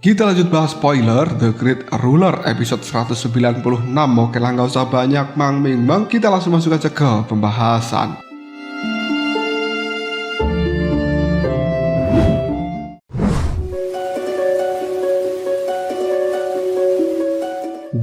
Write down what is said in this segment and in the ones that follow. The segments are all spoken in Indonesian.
Kita lanjut bahas spoiler The Great Ruler episode 196. Oke lah, nggak usah banyak mang ming bang, kita langsung masuk aja ke pembahasan.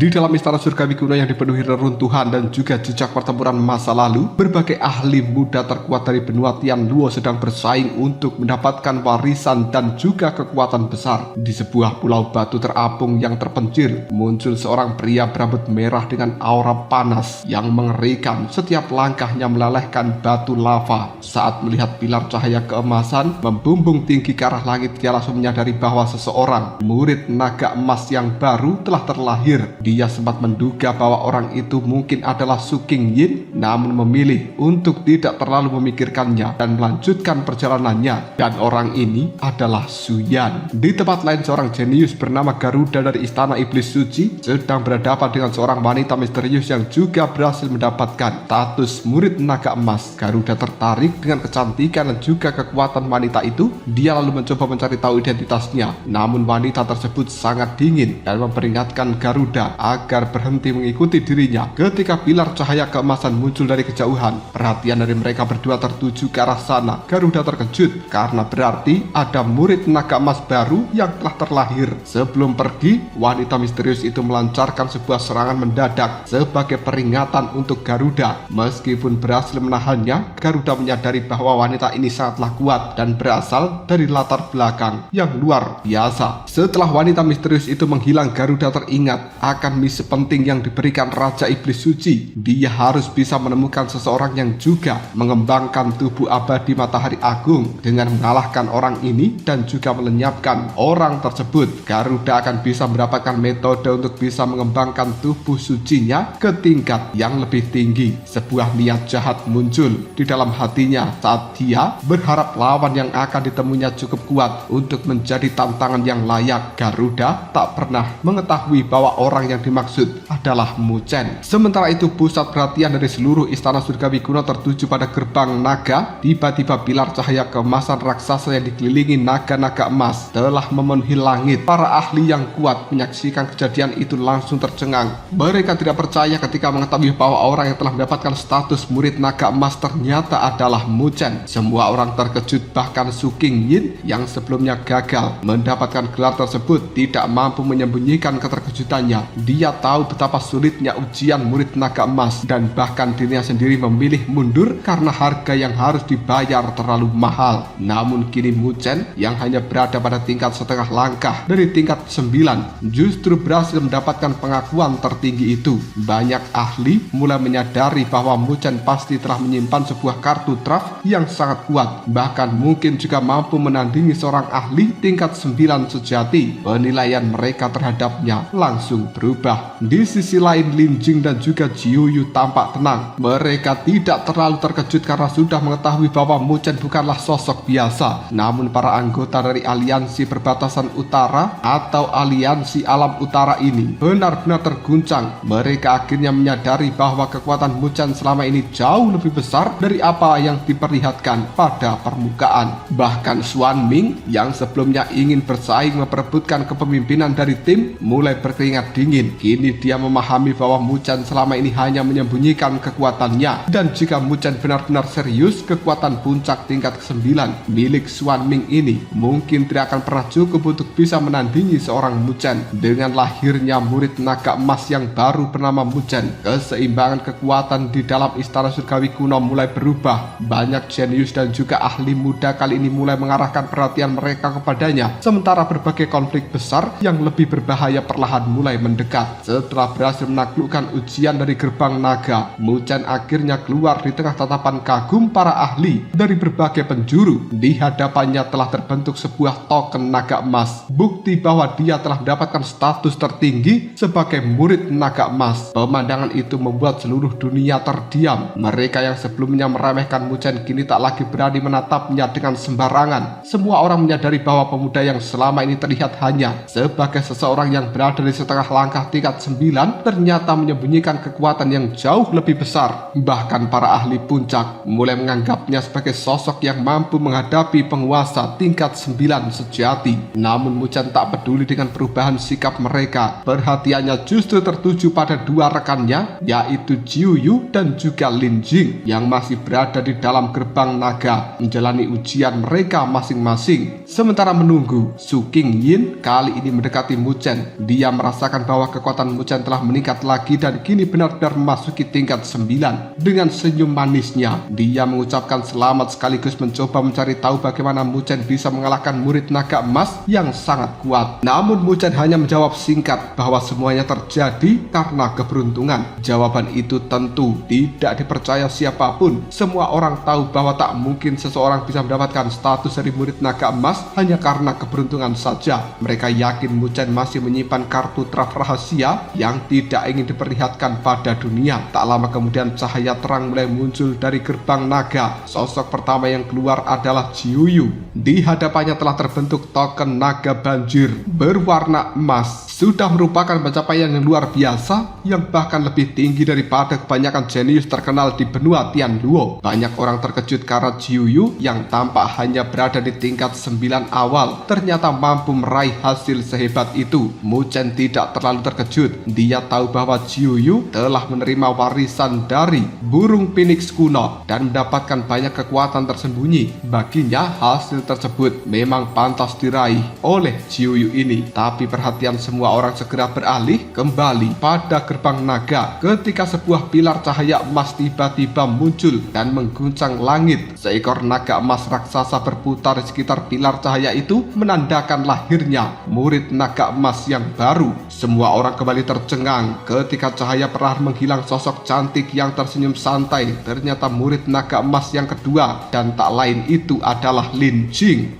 Di dalam istana surgawi kuno yang dipenuhi reruntuhan dan juga jejak pertempuran masa lalu, berbagai ahli muda terkuat dari benua Tianluo sedang bersaing untuk mendapatkan warisan dan juga kekuatan besar. Di sebuah pulau batu terapung yang terpencil, muncul seorang pria berambut merah dengan aura panas yang mengerikan. Setiap langkahnya melelehkan batu lava. Saat melihat pilar cahaya keemasan membumbung tinggi ke arah langit, dia langsung menyadari bahwa seseorang murid naga emas yang baru telah terlahir. Dia sempat menduga bahwa orang itu mungkin adalah Su Qingyin, namun memilih untuk tidak terlalu memikirkannya dan melanjutkan perjalanannya. Dan orang ini adalah Su Yan. Di tempat lain, seorang jenius bernama Garuda dari Istana Iblis Suci sedang berhadapan dengan seorang wanita misterius yang juga berhasil mendapatkan status murid naga emas. Garuda tertarik dengan kecantikan dan juga kekuatan wanita itu. Dia lalu mencoba mencari tahu identitasnya, namun wanita tersebut sangat dingin dan memperingatkan Garuda agar berhenti mengikuti dirinya. Ketika pilar cahaya keemasan muncul dari kejauhan, perhatian dari mereka berdua tertuju ke arah sana. Garuda terkejut karena berarti ada murid naga emas baru yang telah terlahir. Sebelum pergi, wanita misterius itu melancarkan sebuah serangan mendadak sebagai peringatan untuk Garuda. Meskipun berhasil menahannya, Garuda menyadari bahwa wanita ini sangatlah kuat dan berasal dari latar belakang yang luar biasa. Setelah wanita misterius itu menghilang, Garuda teringat akan misi penting yang diberikan Raja Iblis Suci. Dia harus bisa menemukan seseorang yang juga mengembangkan tubuh abadi matahari agung. Dengan mengalahkan orang ini dan juga melenyapkan orang tersebut, Garuda akan bisa mendapatkan metode untuk bisa mengembangkan tubuh sucinya ke tingkat yang lebih tinggi. Sebuah niat jahat muncul di dalam hatinya saat dia berharap lawan yang akan ditemuinya cukup kuat untuk menjadi tantangan yang layak. Garuda tak pernah mengetahui bahwa orang yang dimaksud adalah Mu Chen. Sementara itu, pusat perhatian dari seluruh istana surgawi kuno tertuju pada gerbang naga. Tiba-tiba pilar cahaya keemasan raksasa yang dikelilingi naga-naga emas telah memenuhi langit. Para ahli yang kuat menyaksikan kejadian itu langsung tercengang. Mereka tidak percaya ketika mengetahui bahwa orang yang telah mendapatkan status murid naga emas ternyata adalah Mu Chen. Semua orang terkejut, bahkan Su Qingyin yang sebelumnya gagal mendapatkan gelar tersebut tidak mampu menyembunyikan keterkejutannya. Dia tahu betapa sulitnya ujian murid naga emas dan bahkan dirinya sendiri memilih mundur karena harga yang harus dibayar terlalu mahal. Namun kini Mu Chen yang hanya berada pada tingkat setengah langkah dari tingkat 9 justru berhasil mendapatkan pengakuan tertinggi itu. Banyak ahli mulai menyadari bahwa Mu Chen pasti telah menyimpan sebuah kartu traf yang sangat kuat, bahkan mungkin juga mampu menandingi seorang ahli tingkat 9 sejati. Penilaian mereka terhadapnya langsung berubah. Di sisi lain, Lin Jing dan juga Jiu Yu tampak tenang. Mereka tidak terlalu terkejut karena sudah mengetahui bahwa Mu Chen bukanlah sosok biasa. Namun para anggota dari aliansi perbatasan utara atau aliansi alam utara ini benar-benar terguncang. Mereka akhirnya menyadari bahwa kekuatan Mu Chen selama ini jauh lebih besar dari apa yang diperlihatkan pada permukaan. Bahkan Xuan Ming yang sebelumnya ingin bersaing memperebutkan kepemimpinan dari tim mulai berkeringat dingin. Kini dia memahami bahwa Mu Chen selama ini hanya menyembunyikan kekuatannya, dan jika Mu Chen benar-benar serius, kekuatan puncak tingkat ke-9 milik Xuan Ming ini mungkin tidak akan pernah cukup untuk bisa menandingi seorang Mu Chen. Dengan lahirnya murid naga emas yang baru bernama Mu Chen, keseimbangan kekuatan di dalam istana surgawi kuno mulai berubah. Banyak jenius dan juga ahli muda kali ini mulai mengarahkan perhatian mereka kepadanya, sementara berbagai konflik besar yang lebih berbahaya perlahan mulai mendekat. Setelah berhasil menaklukkan ujian dari gerbang naga, Mu Chen akhirnya keluar di tengah tatapan kagum para ahli dari berbagai penjuru. Di hadapannya telah terbentuk sebuah token naga emas, bukti bahwa dia telah mendapatkan status tertinggi sebagai murid naga emas. Pemandangan itu membuat seluruh dunia terdiam. Mereka yang sebelumnya meremehkan Mu Chen kini tak lagi berani menatapnya dengan sembarangan. Semua orang menyadari bahwa pemuda yang selama ini terlihat hanya sebagai seseorang yang berada di setengah langkah apakah tingkat 9 ternyata menyembunyikan kekuatan yang jauh lebih besar. Bahkan para ahli puncak mulai menganggapnya sebagai sosok yang mampu menghadapi penguasa tingkat 9 sejati. Namun Muchen tak peduli dengan perubahan sikap mereka. Perhatiannya justru tertuju pada dua rekannya, yaitu Jiuyu dan juga Lin Jing, yang masih berada di dalam gerbang naga menjalani ujian mereka masing-masing. Sementara menunggu, Su Qingyin kali ini mendekati Muchen. Dia merasakan bahwa kekuatan Muchen telah meningkat lagi dan kini benar-benar memasuki tingkat 9. Dengan senyum manisnya, dia mengucapkan selamat sekaligus mencoba mencari tahu bagaimana Muchen bisa mengalahkan murid naga emas yang sangat kuat. Namun Muchen hanya menjawab singkat bahwa semuanya terjadi karena keberuntungan. Jawaban itu tentu tidak dipercaya siapapun. Semua orang tahu bahwa tak mungkin seseorang bisa mendapatkan status dari murid naga emas hanya karena keberuntungan saja. Mereka yakin Muchen masih menyimpan kartu traf rahasia yang tidak ingin diperlihatkan pada dunia. Tak lama kemudian cahaya terang mulai muncul dari gerbang naga. Sosok pertama yang keluar adalah Jiuyu. Di hadapannya telah terbentuk token naga banjir berwarna emas. Sudah merupakan pencapaian yang luar biasa, yang bahkan lebih tinggi daripada kebanyakan jenius terkenal di benua Tianluo. Banyak orang terkejut karena Jiuyu yang tampak hanya berada di tingkat 9 awal ternyata mampu meraih hasil sehebat itu. Muchen tidak terlalu terkejut. Dia tahu bahwa Jiuyu telah menerima warisan dari burung phoenix kuno dan mendapatkan banyak kekuatan tersembunyi. Baginya hasil tersebut memang pantas diraih oleh Jiuyu ini. Tapi perhatian semua orang segera beralih kembali pada gerbang naga ketika sebuah pilar cahaya emas tiba-tiba muncul dan mengguncang langit. Seekor naga emas raksasa berputar di sekitar pilar cahaya itu menandakan lahirnya murid naga emas yang baru. Semua orang kembali tercengang ketika cahaya perlahan menghilang. Sosok cantik yang tersenyum santai ternyata murid naga emas yang kedua, dan tak lain itu adalah Lin Jing.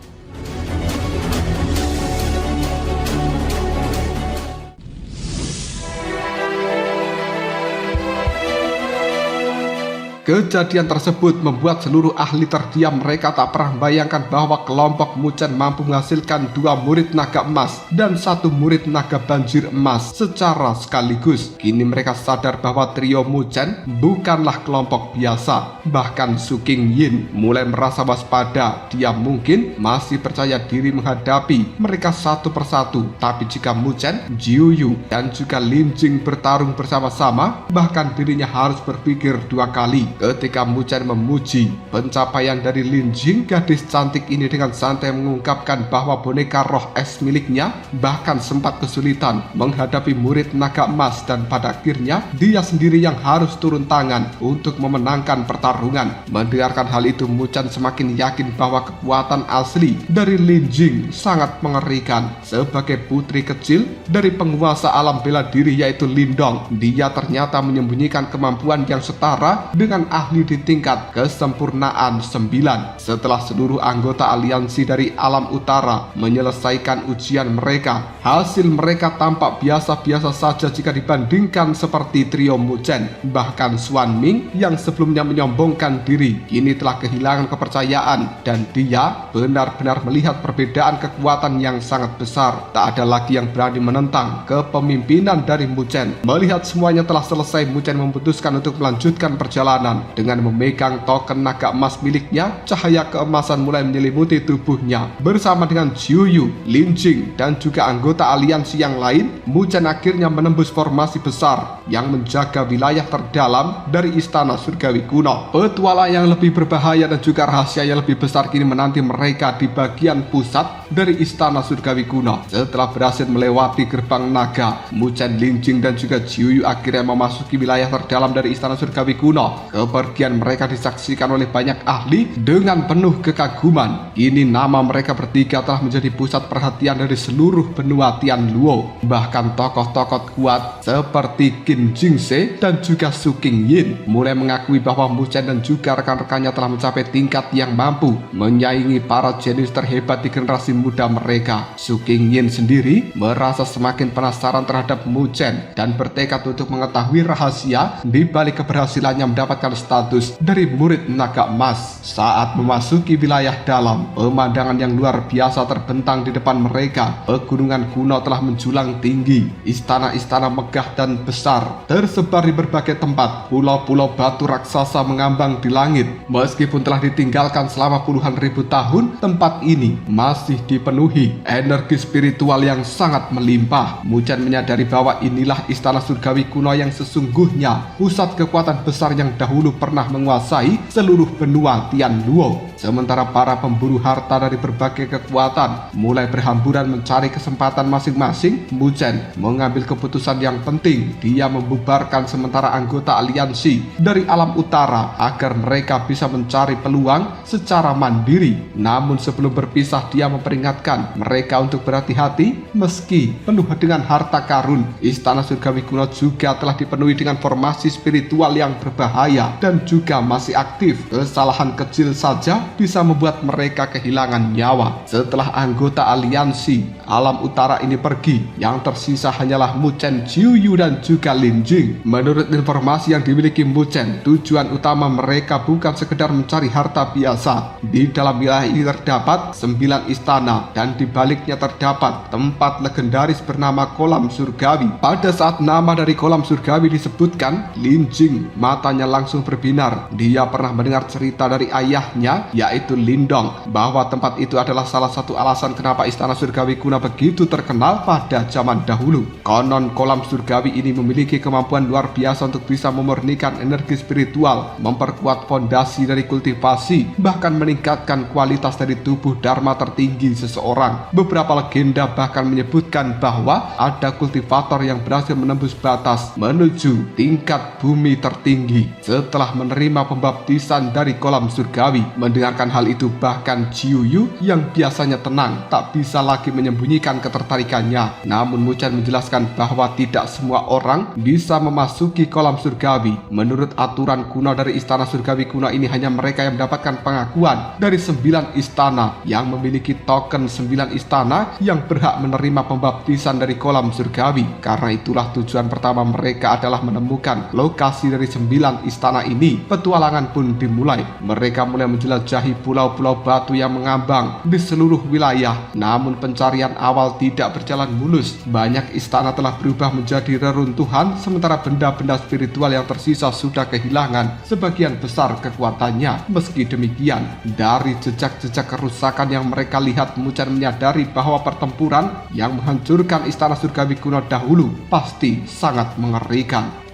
Kejadian tersebut membuat seluruh ahli terdiam. Mereka tak pernah membayangkan bahwa kelompok Muchen mampu menghasilkan 2 murid naga emas dan 1 murid naga banjir emas secara sekaligus. Kini mereka sadar bahwa trio Muchen bukanlah kelompok biasa. Bahkan Su Qingyin mulai merasa waspada. Dia mungkin masih percaya diri menghadapi mereka satu persatu. Tapi jika Muchen, Jiuyu, dan juga Lin Jing bertarung bersama-sama, bahkan dirinya harus berpikir 2 kali. Ketika Muchen memuji pencapaian dari Lin Jing, gadis cantik ini dengan santai mengungkapkan bahwa boneka roh es miliknya bahkan sempat kesulitan menghadapi murid naga emas, dan pada akhirnya dia sendiri yang harus turun tangan untuk memenangkan pertarungan. Mendengarkan hal itu, Muchen semakin yakin bahwa kekuatan asli dari Lin Jing sangat mengerikan. Sebagai putri kecil dari penguasa alam bela diri yaitu Lindong, dia ternyata menyembunyikan kemampuan yang setara dengan ahli di tingkat kesempurnaan 9. Setelah seluruh anggota aliansi dari alam utara menyelesaikan ujian mereka, hasil mereka tampak biasa-biasa saja jika dibandingkan seperti trio Muchen. Bahkan Xuan Ming yang sebelumnya menyombongkan diri kini telah kehilangan kepercayaan, dan dia benar-benar melihat perbedaan kekuatan yang sangat besar. Tak ada lagi yang berani menentang kepemimpinan dari Muchen. Melihat semuanya telah selesai, Muchen memutuskan untuk melanjutkan perjalanan. Dengan memegang token naga emas miliknya, cahaya keemasan mulai menyelimuti tubuhnya. Bersama dengan Jiuyu, Lin Jing, dan juga anggota aliansi yang lain, Muchen akhirnya menembus formasi besar yang menjaga wilayah terdalam dari Istana Surgawi Kuno. Petualang yang lebih berbahaya dan juga rahasia yang lebih besar kini menanti mereka di bagian pusat dari Istana Surgawi Kuno. Setelah berhasil melewati gerbang naga, Muchen, Lin Jing, dan juga Jiuyu akhirnya memasuki wilayah terdalam dari Istana Surgawi Kuno. Kepergian mereka disaksikan oleh banyak ahli dengan penuh kekaguman. Kini nama mereka bertiga telah menjadi pusat perhatian dari seluruh benua Tianluo. Bahkan tokoh-tokoh kuat seperti Qin Jingse dan juga Su Qingyin mulai mengakui bahwa Muchen dan juga rekan-rekannya telah mencapai tingkat yang mampu menyaingi para jenius terhebat di generasi muda mereka. Su Qingyin sendiri merasa semakin penasaran terhadap Muchen dan bertekad untuk mengetahui rahasia di balik keberhasilannya mendapatkan mendapatkan status dari murid naga emas. Saat memasuki wilayah dalam, pemandangan yang luar biasa terbentang di depan mereka. Pegunungan kuno telah menjulang tinggi. Istana-istana megah dan besar tersebar di berbagai tempat. Pulau-pulau batu raksasa mengambang di langit. Meskipun telah ditinggalkan selama puluhan ribu tahun, tempat ini masih dipenuhi energi spiritual yang sangat melimpah. Mujang menyadari bahwa inilah istana surgawi kuno yang sesungguhnya, pusat kekuatan besar yang dahulu pernah menguasai seluruh benua Tianluo. Sementara para pemburu harta dari berbagai kekuatan mulai berhamburan mencari kesempatan masing-masing, Mujang mengambil keputusan yang penting. Dia membubarkan sementara anggota aliansi dari alam utara agar mereka bisa mencari peluang secara mandiri. Namun sebelum berpisah, dia memperingatkan mereka untuk berhati-hati. Meski penuh dengan harta karun, istana surgawi kuno juga telah dipenuhi dengan formasi spiritual yang berbahaya dan juga masih aktif. Kesalahan kecil saja bisa membuat mereka kehilangan nyawa. Setelah anggota aliansi alam utara ini pergi, yang tersisa hanyalah Mujang, Jiuyu dan juga Lin Jing. Menurut informasi yang dimiliki Mujang, tujuan utama mereka bukan sekedar mencari harta biasa. Di dalam wilayah ini terdapat 9 istana dan di baliknya terdapat tempat legendaris bernama Kolam Surgawi. Pada saat nama dari Kolam Surgawi disebutkan, Lin Jing matanya langsung berbinar. Dia pernah mendengar cerita dari ayahnya, yaitu Lindong, bahwa tempat itu adalah salah satu alasan kenapa istana surgawi kuno begitu terkenal pada zaman dahulu. Konon kolam surgawi ini memiliki kemampuan luar biasa untuk bisa memurnikan energi spiritual, memperkuat fondasi dari kultivasi, bahkan meningkatkan kualitas dari tubuh dharma tertinggi seseorang. Beberapa legenda bahkan menyebutkan bahwa ada kultivator yang berhasil menembus batas menuju tingkat bumi tertinggi setelah menerima pembaptisan dari kolam surgawi. Mendengarkan hal itu, bahkan Jiuyu yang biasanya tenang tak bisa lagi menyembunyikan ketertarikannya. Namun Mujang menjelaskan bahwa tidak semua orang bisa memasuki kolam surgawi. Menurut aturan kuno dari istana surgawi kuno ini, hanya mereka yang mendapatkan pengakuan dari 9 istana yang memiliki token 9 istana yang berhak menerima pembaptisan dari kolam surgawi. Karena itulah tujuan pertama mereka adalah menemukan lokasi dari 9 istana ini. Petualangan pun dimulai. Mereka mulai menjelajahi pulau-pulau batu yang mengambang di seluruh wilayah. Namun pencarian awal tidak berjalan mulus. Banyak istana telah berubah menjadi reruntuhan, sementara benda-benda spiritual yang tersisa sudah kehilangan sebagian besar kekuatannya. Meski demikian, dari jejak-jejak kerusakan yang mereka lihat, Mujang menyadari bahwa pertempuran yang menghancurkan istana surgawi kuno dahulu pasti sangat mengerikan.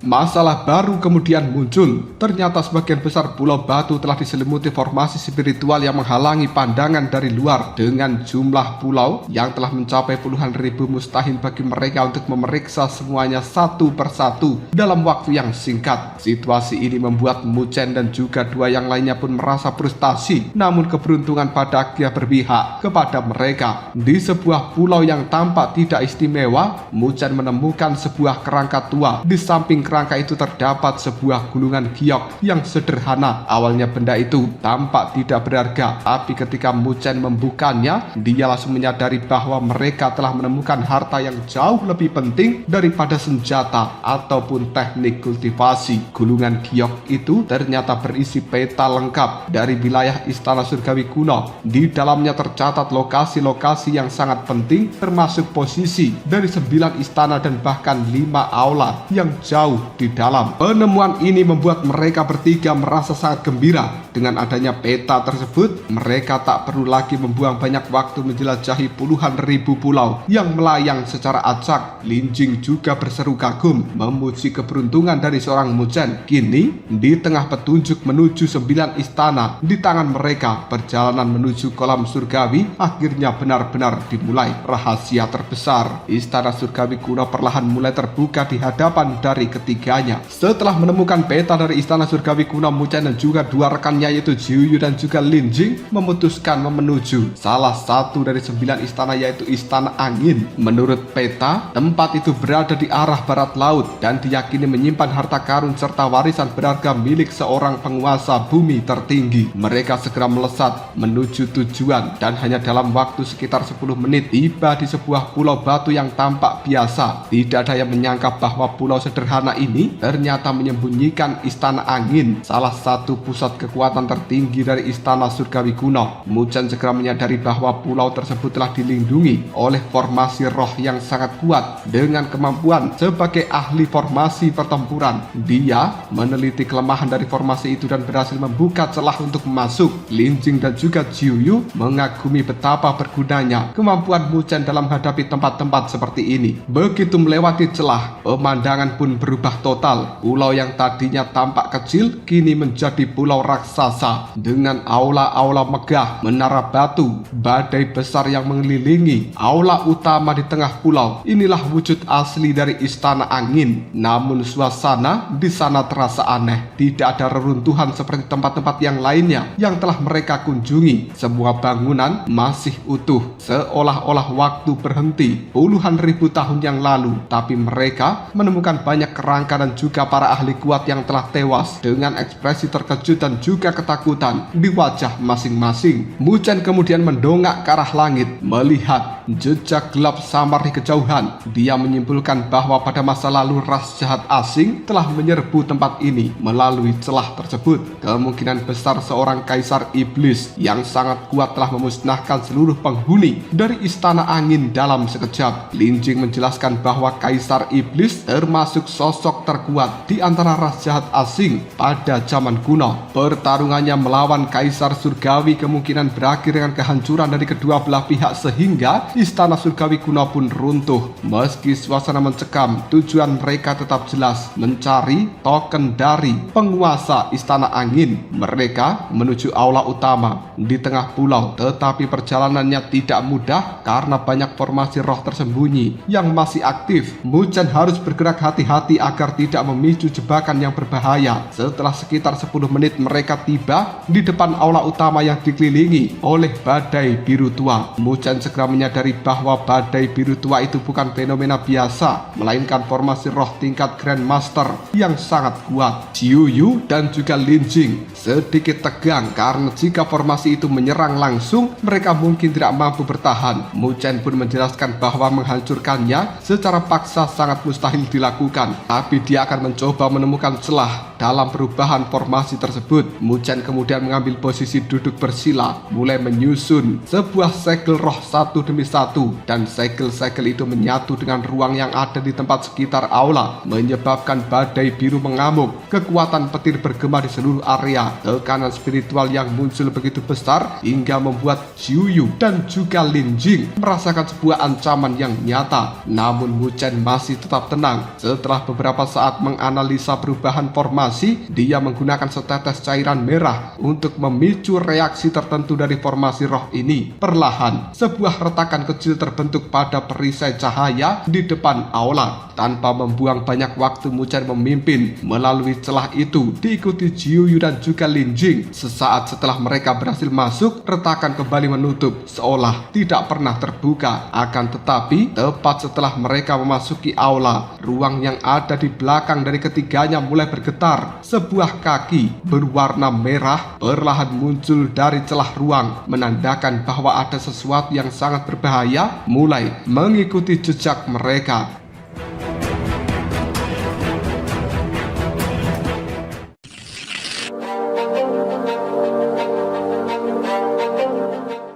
Masalah baru kemudian muncul. Ternyata sebagian besar pulau batu telah diselimuti formasi spiritual yang menghalangi pandangan dari luar. Dengan jumlah pulau yang telah mencapai puluhan ribu, mustahil bagi mereka untuk memeriksa semuanya satu persatu dalam waktu yang singkat. Situasi ini membuat Mujang dan juga 2 yang lainnya pun merasa frustasi. Namun keberuntungan pada akhirnya berpihak kepada mereka. Di sebuah pulau yang tampak tidak istimewa, Mujang menemukan sebuah kerangka tua. Di samping kerangka itu terdapat sebuah gulungan giok yang sederhana. Awalnya benda itu tampak tidak berharga, tapi ketika Mujang membukanya, dia langsung menyadari bahwa mereka telah menemukan harta yang jauh lebih penting daripada senjata ataupun teknik kultivasi. Gulungan giok itu ternyata berisi peta lengkap dari wilayah istana surgawi kuno. Di dalamnya tercatat lokasi-lokasi yang sangat penting, termasuk posisi dari 9 istana dan bahkan 5 aula yang jauh di dalam. Penemuan ini membuat mereka bertiga merasa sangat gembira. Dengan adanya peta tersebut, mereka tak perlu lagi membuang banyak waktu menjelajahi puluhan ribu pulau yang melayang secara acak. Lin Jing juga berseru kagum, memuji keberuntungan dari seorang Mujang. Kini, di tengah petunjuk menuju 9 istana di tangan mereka, perjalanan menuju kolam surgawi akhirnya benar-benar dimulai. Rahasia terbesar istana surgawi kuno perlahan mulai terbuka di hadapan dari ketiga ketiganya. Setelah menemukan peta dari istana surgawi kuno, Mu Chen dan juga dua rekannya yaitu Jiu Yu dan juga Lin Jing memutuskan menuju salah satu dari 9 istana yaitu Istana Angin. Menurut peta, tempat itu berada di arah barat laut dan diyakini menyimpan harta karun serta warisan berharga milik seorang penguasa bumi tertinggi. Mereka segera melesat menuju tujuan dan hanya dalam waktu sekitar 10 menit tiba di sebuah pulau batu yang tampak biasa. Tidak ada yang menyangka bahwa pulau sederhana ini ternyata menyembunyikan Istana Angin, salah satu pusat kekuatan tertinggi dari istana surgawi kuno. Mu Chen segera menyadari bahwa pulau tersebut telah dilindungi oleh formasi roh yang sangat kuat. Dengan kemampuan sebagai ahli formasi pertempuran, dia meneliti kelemahan dari formasi itu dan berhasil membuka celah untuk masuk. Lin Jing dan juga Jiu Yu mengagumi betapa bergunanya kemampuan Mu Chen dalam menghadapi tempat-tempat seperti ini. Begitu melewati celah, pemandangan pun berubah total. Pulau yang tadinya tampak kecil kini menjadi pulau raksasa dengan aula-aula megah, menara batu, badai besar yang mengelilingi. Aula utama di tengah pulau, inilah wujud asli dari Istana Angin. Namun suasana di sana terasa aneh. Tidak ada reruntuhan seperti tempat-tempat yang lainnya yang telah mereka kunjungi. Semua bangunan masih utuh, seolah-olah waktu berhenti puluhan ribu tahun yang lalu. Tapi mereka menemukan banyak kerangka dan juga para ahli kuat yang telah tewas dengan ekspresi terkejut dan juga ketakutan di wajah masing-masing. Mu Chen kemudian mendongak ke arah langit, melihat jejak gelap samar di kejauhan. Dia menyimpulkan bahwa pada masa lalu ras jahat asing telah menyerbu tempat ini melalui celah tersebut. Kemungkinan besar seorang kaisar iblis yang sangat kuat telah memusnahkan seluruh penghuni dari Istana Angin dalam sekejap. Lin Jing menjelaskan bahwa kaisar iblis termasuk sosok terkuat di antara ras jahat asing pada zaman kuno. Pertarungannya melawan kaisar surgawi kemungkinan berakhir dengan kehancuran dari kedua belah pihak sehingga istana surgawi kuno pun runtuh. Meski suasana mencekam, tujuan mereka tetap jelas, mencari token dari penguasa Istana Angin. Mereka menuju aula utama di tengah pulau, tetapi perjalanannya tidak mudah karena banyak formasi roh tersembunyi yang masih aktif. Mu Chen harus bergerak hati-hati agar tidak memicu jebakan yang berbahaya. Setelah sekitar 10 menit mereka tiba di depan aula utama yang dikelilingi oleh badai biru tua. Mu Chen segera menyadari bahwa badai biru tua itu bukan fenomena biasa, melainkan formasi roh tingkat Grandmaster yang sangat kuat. Jiu Yu dan juga Lin Jing sedikit tegang karena jika formasi itu menyerang langsung, mereka mungkin tidak mampu bertahan. Mu Chen pun menjelaskan bahwa menghancurkannya secara paksa sangat mustahil dilakukan, tapi dia akan mencoba menemukan celah dalam perubahan formasi tersebut. Mu Chen kemudian mengambil posisi duduk bersila, mulai menyusun sebuah segel roh satu demi satu, dan segel-segel itu menyatu dengan ruang yang ada di tempat sekitar aula, menyebabkan badai biru mengamuk. Kekuatan petir bergema di seluruh area. Tekanan spiritual yang muncul begitu besar hingga membuat Jiu Yu dan juga Lin Jing merasakan sebuah ancaman yang nyata. Namun Mu Chen masih tetap tenang. Setelah beberapa saat menganalisa perubahan formasi, dia menggunakan setetes cairan merah untuk memicu reaksi tertentu dari formasi roh ini. Perlahan, sebuah retakan kecil terbentuk pada perisai cahaya di depan aula. Tanpa membuang banyak waktu, Mu Chen memimpin melalui celah itu, diikuti Jiu Yu dan juga Lin Jing. Sesaat setelah mereka berhasil masuk, retakan kembali menutup seolah tidak pernah terbuka. Akan tetapi, tepat setelah mereka memasuki aula, ruang yang ada di belakang dari ketiganya mulai bergetar. Sebuah kaki berwarna merah perlahan muncul dari celah ruang, menandakan bahwa ada sesuatu yang sangat berbahaya mulai mengikuti jejak mereka.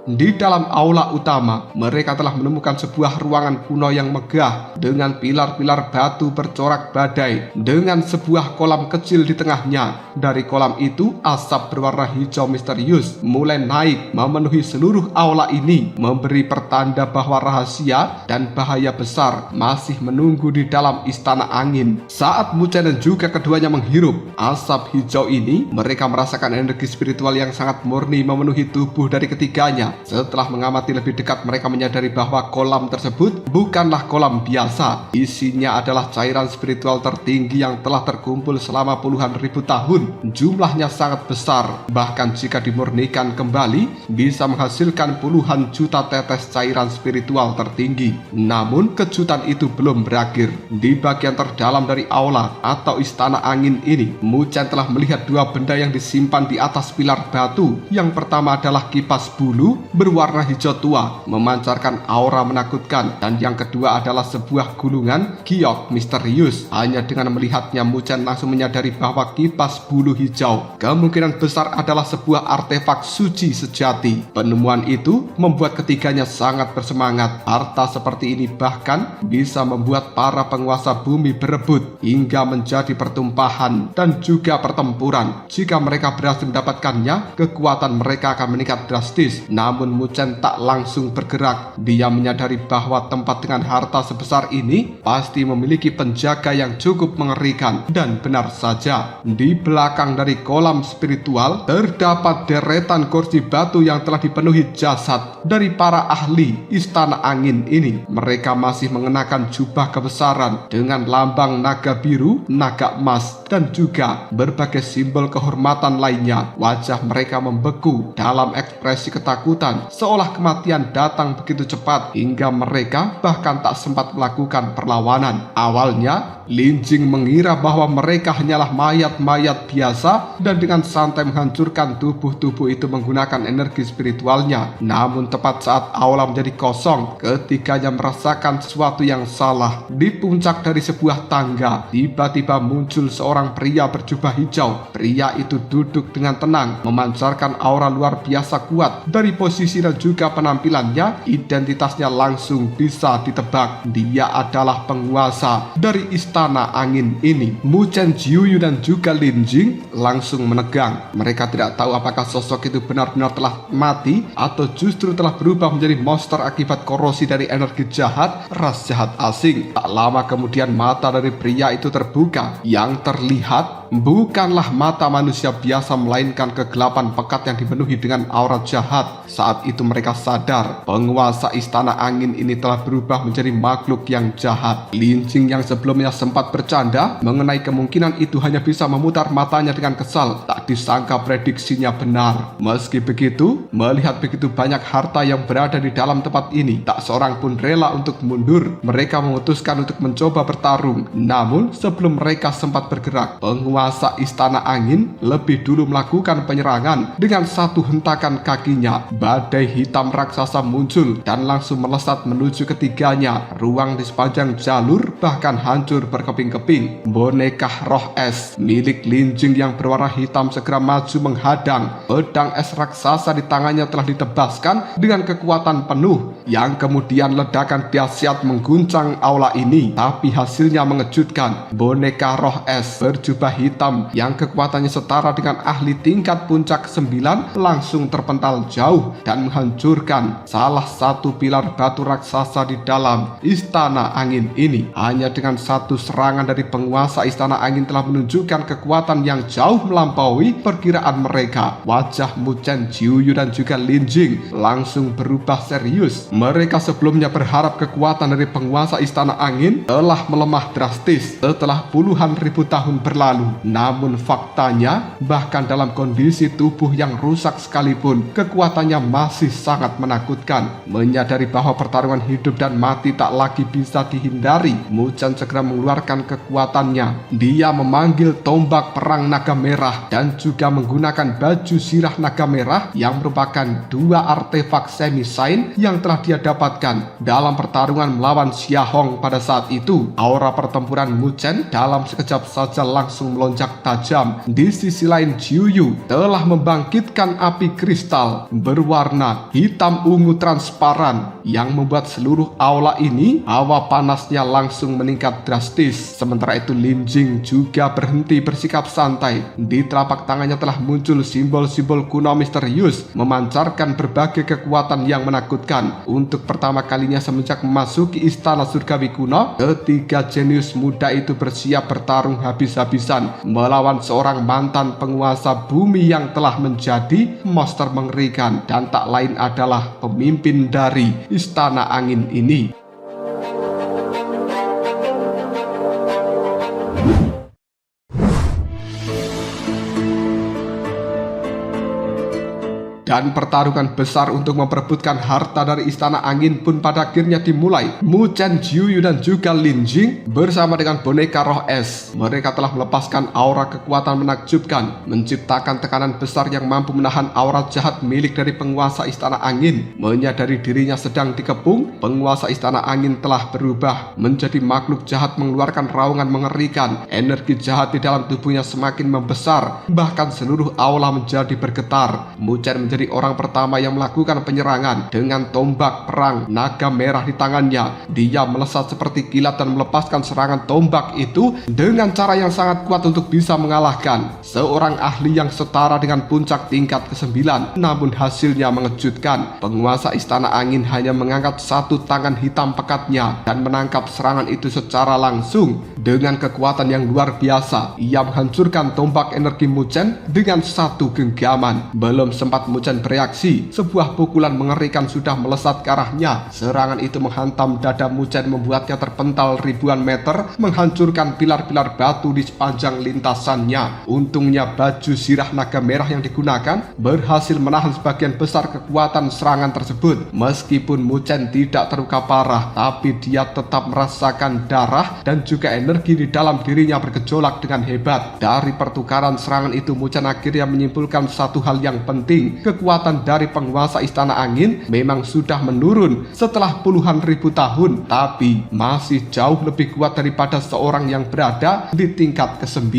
Di dalam aula utama, mereka telah menemukan sebuah ruangan kuno yang megah dengan pilar-pilar batu bercorak badai dengan sebuah kolam kecil di tengahnya. Dari kolam itu, asap berwarna hijau misterius mulai naik memenuhi seluruh aula ini, memberi pertanda bahwa rahasia dan bahaya besar masih menunggu di dalam Istana Angin. Saat Mu Chen dan juga keduanya menghirup asap hijau ini, mereka merasakan energi spiritual yang sangat murni memenuhi tubuh dari ketiganya. Setelah mengamati lebih dekat, mereka menyadari bahwa kolam tersebut bukanlah kolam biasa. Isinya adalah cairan spiritual tertinggi yang telah terkumpul selama puluhan ribu tahun. Jumlahnya sangat besar, bahkan jika dimurnikan kembali bisa menghasilkan puluhan juta tetes cairan spiritual tertinggi. Namun kejutan itu belum berakhir. Di bagian terdalam dari aula atau istana angin ini, Mu Chen telah melihat dua benda yang disimpan di atas pilar batu. Yang pertama adalah kipas bulu berwarna hijau tua, memancarkan aura menakutkan, dan yang kedua adalah sebuah gulungan giok misterius. Hanya dengan melihatnya, Mu Chen langsung menyadari bahwa kipas bulu hijau kemungkinan besar adalah sebuah artefak suci sejati. Penemuan itu membuat ketiganya sangat bersemangat. Harta seperti ini bahkan bisa membuat para penguasa bumi berebut hingga menjadi pertumpahan dan juga pertempuran. Jika mereka berhasil mendapatkannya, kekuatan mereka akan meningkat drastis. Namun Mu Chen tak langsung bergerak. Dia menyadari bahwa tempat dengan harta sebesar ini pasti memiliki penjaga yang cukup mengerikan. Dan benar saja, di belakang dari kolam spiritual terdapat deretan kursi batu yang telah dipenuhi jasad dari para ahli istana angin ini. Mereka masih mengenakan jubah kebesaran dengan lambang naga biru, naga emas, dan juga berbagai simbol kehormatan lainnya. Wajah mereka membeku dalam ekspresi ketakutan, seolah kematian datang begitu cepat hingga mereka bahkan tak sempat melakukan perlawanan. Awalnya Lin Jing mengira bahwa mereka hanyalah mayat-mayat biasa dan dengan santai menghancurkan tubuh-tubuh itu menggunakan energi spiritualnya. Namun tepat saat aula menjadi kosong, ketiganya merasakan sesuatu yang salah. Di puncak dari sebuah tangga, tiba-tiba muncul seorang pria berjubah hijau. Pria itu duduk dengan tenang, memancarkan aura luar biasa kuat. Dari posisi dan juga penampilannya, identitasnya langsung bisa ditebak. Dia adalah penguasa dari istana angin ini. Mu Chen, Jiuyu, dan juga Lin Jing langsung menegang. Mereka tidak tahu apakah sosok itu benar-benar telah mati atau justru telah berubah menjadi monster akibat korosi dari energi jahat, ras jahat asing. Tak lama kemudian mata dari pria itu terbuka. Yang terlihat bukanlah mata manusia biasa, melainkan kegelapan pekat yang dipenuhi dengan aura jahat. Saat itu mereka sadar penguasa istana angin ini telah berubah menjadi makhluk yang jahat. Lin Jing yang sebelumnya sempat bercanda mengenai kemungkinan itu hanya bisa memutar matanya dengan kesal. Tak disangka prediksinya benar. Meski begitu, melihat begitu banyak harta yang berada di dalam tempat ini, tak seorang pun rela untuk mundur. Mereka memutuskan untuk mencoba bertarung. Namun sebelum mereka sempat bergerak, penguasa istana angin lebih dulu melakukan penyerangan. Dengan satu hentakan kakinya, badai hitam raksasa muncul dan langsung melesat menuju ketiganya. Ruang di sepanjang jalur bahkan hancur berkeping-keping. Boneka roh es milik Lin Jing yang berwarna hitam segera maju menghadang. Pedang es raksasa di tangannya telah ditebaskan dengan kekuatan penuh, yang kemudian ledakan dahsyat mengguncang aula ini. Tapi hasilnya mengejutkan. Boneka roh es berjubah hitam yang kekuatannya setara dengan ahli tingkat puncak 9 langsung terpental jauh dan menghancurkan salah satu pilar batu raksasa di dalam istana angin ini. Hanya dengan satu serangan dari penguasa istana angin telah menunjukkan kekuatan yang jauh melampaui perkiraan mereka. Wajah Mu Chen, Jiuyu, dan juga Lin Jing langsung berubah serius. Mereka sebelumnya berharap kekuatan dari penguasa istana angin telah melemah drastis setelah puluhan ribu tahun berlalu. Namun faktanya, bahkan dalam kondisi tubuh yang rusak sekalipun, kekuatannya masih sangat menakutkan. Menyadari bahwa pertarungan hidup dan mati tak lagi bisa dihindari, Mu Chen segera mengeluarkan kekuatannya. Dia memanggil tombak perang naga merah dan juga menggunakan baju sirah naga merah yang merupakan dua artefak semi-sain yang telah dia dapatkan dalam pertarungan melawan Xia Hong pada saat itu. Aura pertempuran Mu Chen dalam sekejap saja langsung melonjak tajam. Di sisi lain, Jiuyu telah membangkitkan api kristal berwarna hitam ungu transparan yang membuat seluruh aula ini hawa panasnya langsung meningkat drastis. Sementara itu Lin Jing juga berhenti bersikap santai. Di telapak tangannya telah muncul simbol-simbol kuno misterius memancarkan berbagai kekuatan yang menakutkan. Untuk pertama kalinya semenjak memasuki istana surgawi kuno, ketiga jenius muda itu bersiap bertarung habis-habisan. besar melawan seorang mantan penguasa bumi yang telah menjadi monster mengerikan dan tak lain adalah pemimpin dari Istana Angin ini. Dan pertarungan besar untuk memperebutkan harta dari Istana Angin pun pada akhirnya dimulai. Mu Chen, Jiuyu dan juga Lin Jing bersama dengan boneka roh es. Mereka telah melepaskan aura kekuatan menakjubkan, menciptakan tekanan besar yang mampu menahan aura jahat milik dari penguasa Istana Angin. Menyadari dirinya sedang dikepung, penguasa Istana Angin telah berubah menjadi makhluk jahat mengeluarkan raungan mengerikan. Energi jahat di dalam tubuhnya semakin membesar, bahkan seluruh aula menjadi bergetar. Mu Chen menjadi orang pertama yang melakukan penyerangan dengan tombak perang naga merah di tangannya. Dia melesat seperti kilat dan melepaskan serangan tombak itu dengan cara yang sangat kuat untuk bisa mengalahkan seorang ahli yang setara dengan puncak tingkat ke-9. Namun hasilnya mengejutkan. Penguasa Istana Angin hanya mengangkat satu tangan hitam pekatnya dan menangkap serangan itu secara langsung. Dengan kekuatan yang luar biasa, ia menghancurkan tombak energi Mu Chen dengan satu genggaman. Belum sempat Mu Chen bereaksi, sebuah pukulan mengerikan sudah melesat ke arahnya. Serangan itu menghantam dada Mu Chen, membuatnya terpental ribuan meter, menghancurkan pilar-pilar batu di sepanjang lintasannya. Untungnya baju sirah naga merah yang digunakan berhasil menahan sebagian besar kekuatan serangan tersebut. Meskipun Mu Chen tidak terluka parah, tapi dia tetap merasakan darah dan juga energi di dalam dirinya bergejolak dengan hebat. Dari pertukaran serangan itu, Mu Chen akhirnya menyimpulkan satu hal yang penting. Kekuatan dari penguasa Istana Angin memang sudah menurun setelah puluhan ribu tahun, tapi masih jauh lebih kuat daripada seorang yang berada di tingkat ke-9.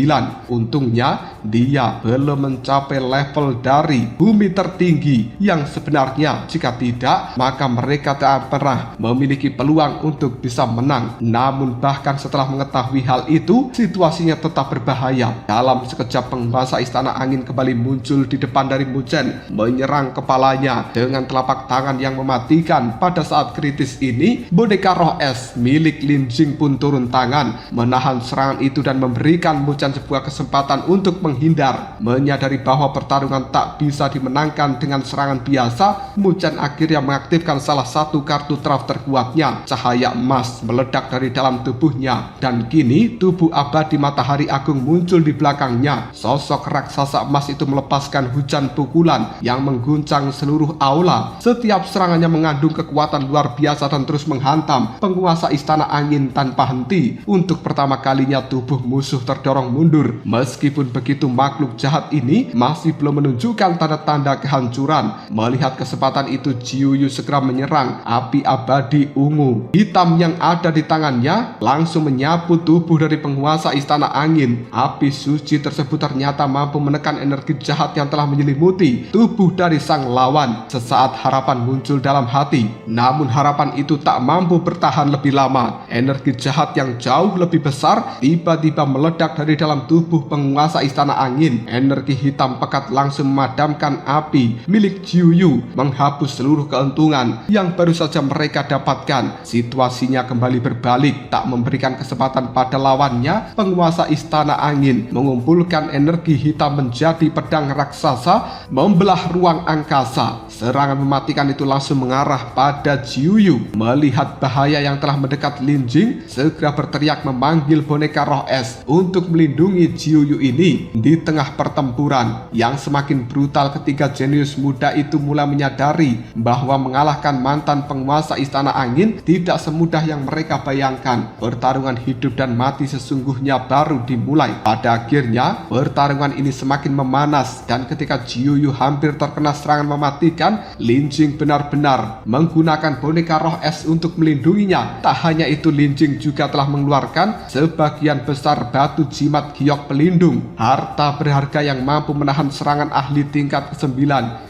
Untungnya dia belum mencapai level dari bumi tertinggi yang sebenarnya jika tidak maka mereka tak pernah memiliki peluang untuk bisa menang. Namun bahkan setelah mengetahui hal itu, situasinya tetap berbahaya. Dalam sekejap penguasa Istana Angin kembali muncul di depan dari Mu Chen, menyerang kepalanya dengan telapak tangan yang mematikan. Pada saat kritis ini, boneka roh es milik Lin Jing pun turun tangan, menahan serangan itu dan memberikan Mu Chen sebuah kesempatan untuk menghindar. Menyadari bahwa pertarungan tak bisa dimenangkan dengan serangan biasa, Mu Chen akhirnya mengaktifkan salah satu kartu traf terkuatnya. Cahaya emas meledak dari dalam tubuhnya, dan kini tubuh abadi matahari agung muncul di belakangnya. Sosok raksasa emas itu melepaskan hujan pukulan yang mengguncang seluruh aula. Setiap serangannya mengandung kekuatan luar biasa dan terus menghantam penguasa Istana Angin tanpa henti. Untuk pertama kalinya tubuh musuh terdorong mundur. Meskipun begitu, makhluk jahat ini masih belum menunjukkan tanda-tanda kehancuran. Melihat kesempatan itu, Jiuyu segera menyerang. Api abadi ungu hitam yang ada di tangannya langsung menyapu tubuh dari penguasa Istana Angin. Api suci tersebut ternyata mampu menekan energi jahat yang telah menyelimuti tubuh dari sang lawan. Sesaat harapan muncul dalam hati, namun harapan itu tak mampu bertahan lebih lama. Energi jahat yang jauh lebih besar tiba-tiba meledak dari dalam tubuh penguasa Istana Angin. Energi hitam pekat langsung memadamkan api milik Jiuyu, menghapus seluruh keuntungan yang baru saja mereka dapatkan. Situasinya kembali berbalik, tak memberikan kesempatan pada lawannya. Penguasa Istana Angin mengumpulkan energi hitam menjadi pedang raksasa membelah ruang angkasa. Serangan mematikan itu langsung mengarah pada Jiuyu. Melihat bahaya yang telah mendekat, Lin Jing segera berteriak memanggil boneka roh es untuk melindungi Jiuyu ini. Di tengah pertempuran yang semakin brutal, ketiga jenius muda itu mulai menyadari bahwa mengalahkan mantan penguasa Istana Angin tidak semudah yang mereka bayangkan. Pertarungan hidup dan mati sesungguhnya baru dimulai. Pada akhirnya pertarungan ini semakin memanas, dan ketika Jiuyu hampir terkena serangan mematikan, Lin Jing benar-benar menggunakan boneka roh es untuk melindunginya. Tak hanya itu, Lin Jing juga telah mengeluarkan sebagian besar batu jimat giok pelindung, harta berharga yang mampu menahan serangan ahli tingkat ke-9.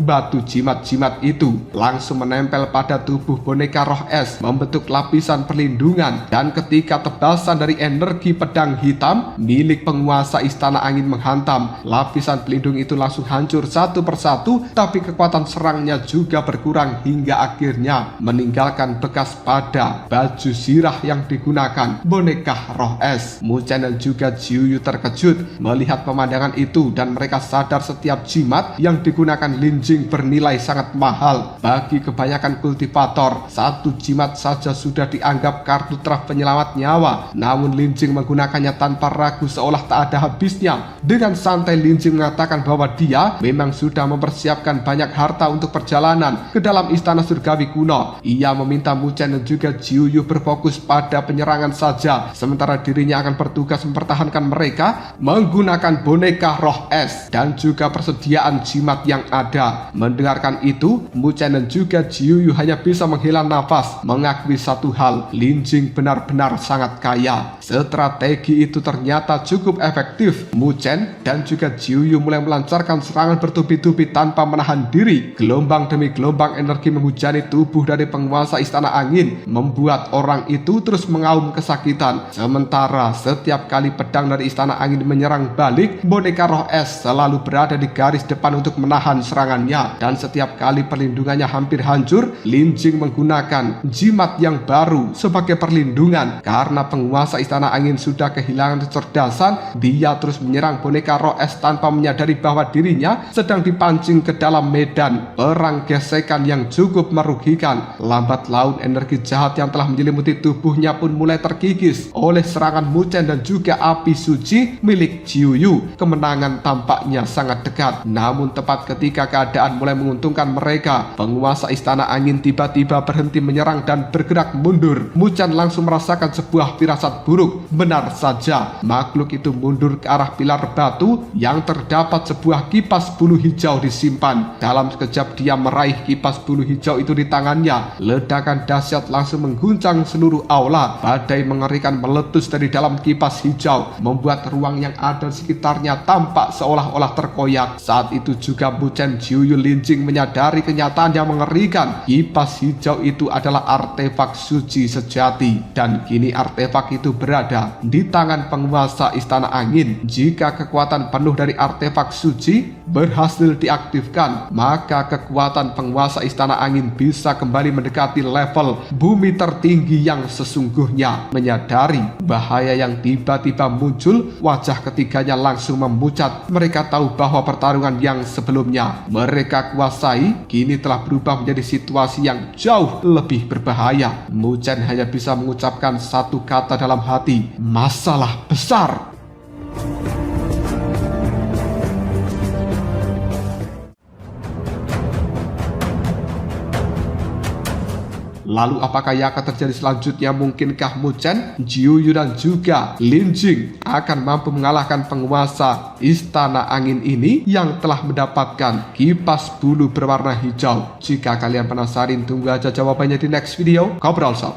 Batu jimat-jimat itu langsung menempel pada tubuh boneka roh es, membentuk lapisan perlindungan, dan ketika tebasan dari energi pedang hitam milik penguasa Istana Angin menghantam, lapisan pelindung itu langsung hancur satu persatu tapi kekuatan serangnya juga berkurang hingga akhirnya meninggalkan bekas pada baju zirah yang digunakan boneka roh es. Mu Chen dan juga Jiuyu terkejut melihat pemandangan itu dan mereka sadar setiap jimat yang digunakan Lin Jing bernilai sangat mahal. Bagi kebanyakan kultivator, satu jimat saja sudah dianggap kartu truf penyelamat nyawa. Namun Lin Jing menggunakannya tanpa ragu seolah tak ada habisnya. Dengan santai Lin Jing mengatakan bahwa dia memang sudah mempersiapkan banyak harta untuk perjalanan ke dalam istana surgawi kuno. Ia meminta Mu Chen dan juga Jiuyu berfokus pada penyerangan saja, sementara dirinya akan bertugas mempertahankan mereka menggunakan boneka roh es dan juga persediaan jimat yang ada. Mendengarkan itu, Mu Chen dan juga Jiuyu hanya bisa menghela nafas, mengakui satu hal, Lin Jing benar-benar sangat kaya. Strategi itu ternyata cukup efektif. Mu Chen dan juga Jiuyu mulai melancarkan serangan bertubi-tubi tanpa menahan diri. Gelombang demi gelombang energi menghujani tubuh dari penguasa istana angin, membuat orang itu terus mengaum kesakitan. Sementara setiap kali pedang dari istana angin menyerang balik, boneka roh es selalu berada di garis depan untuk menahan serangannya. Dan setiap kali perlindungannya hampir hancur, Lin Jing menggunakan jimat yang baru sebagai perlindungan. Karena penguasa istana angin sudah kehilangan kecerdasan, dia terus menyerang boneka roh es tanpa menyadari bahwa dirinya sedang dipancing ke dalam medan perang gesekan yang cukup merugikan. Lambat laun energi jahat yang telah menyelimuti tubuhnya pun mulai terkikis oleh serangan Mu Chen dan juga api suci milik Jiuyu. Kemenangan tampaknya sangat dekat. Namun tepat ketika keadaan mulai menguntungkan mereka, penguasa istana angin tiba-tiba berhenti menyerang dan bergerak mundur. Mu Chen langsung merasakan sebuah firasat buruk. Benar saja, makhluk itu mundur ke arah pilar batu yang terdapat sebuah kipas bulu hijau disimpan. Dalam sekejap dia meraih kipas bulu hijau itu di tangannya. Ledakan dahsyat langsung mengguncang seluruh aula. Badai mengerikan meletus dari dalam kipas hijau, membuat ruang yang ada di sekitarnya tampak seolah-olah terkoyak. Saat itu juga Mu Chen, Jiuyu, Lin Jing menyadari kenyataan yang mengerikan. Kipas hijau itu adalah artefak suci sejati, dan kini artefak itu berada di tangan penguasa istana angin. Jika kekuatan penuh dari artefak suci berhasil diaktifkan, maka kekuatan penguasa istana angin bisa kembali mendekati level bumi tertinggi yang sesungguhnya. Menyadari bahaya yang tiba-tiba muncul, wajah ketiganya langsung memucat. Mereka tahu bahwa pertarungan yang sebelumnya mereka kuasai kini telah berubah menjadi situasi yang jauh lebih berbahaya. Mu Chen hanya bisa mengucapkan satu kata dalam hati, masalah besar. Lalu apakah yang akan terjadi selanjutnya? Mungkinkah Mu Chen, Jiuyu dan juga Lin Jing akan mampu mengalahkan penguasa istana angin ini yang telah mendapatkan kipas bulu berwarna hijau? Jika kalian penasaran, tunggu aja jawabannya di next video. Ngobrol sob.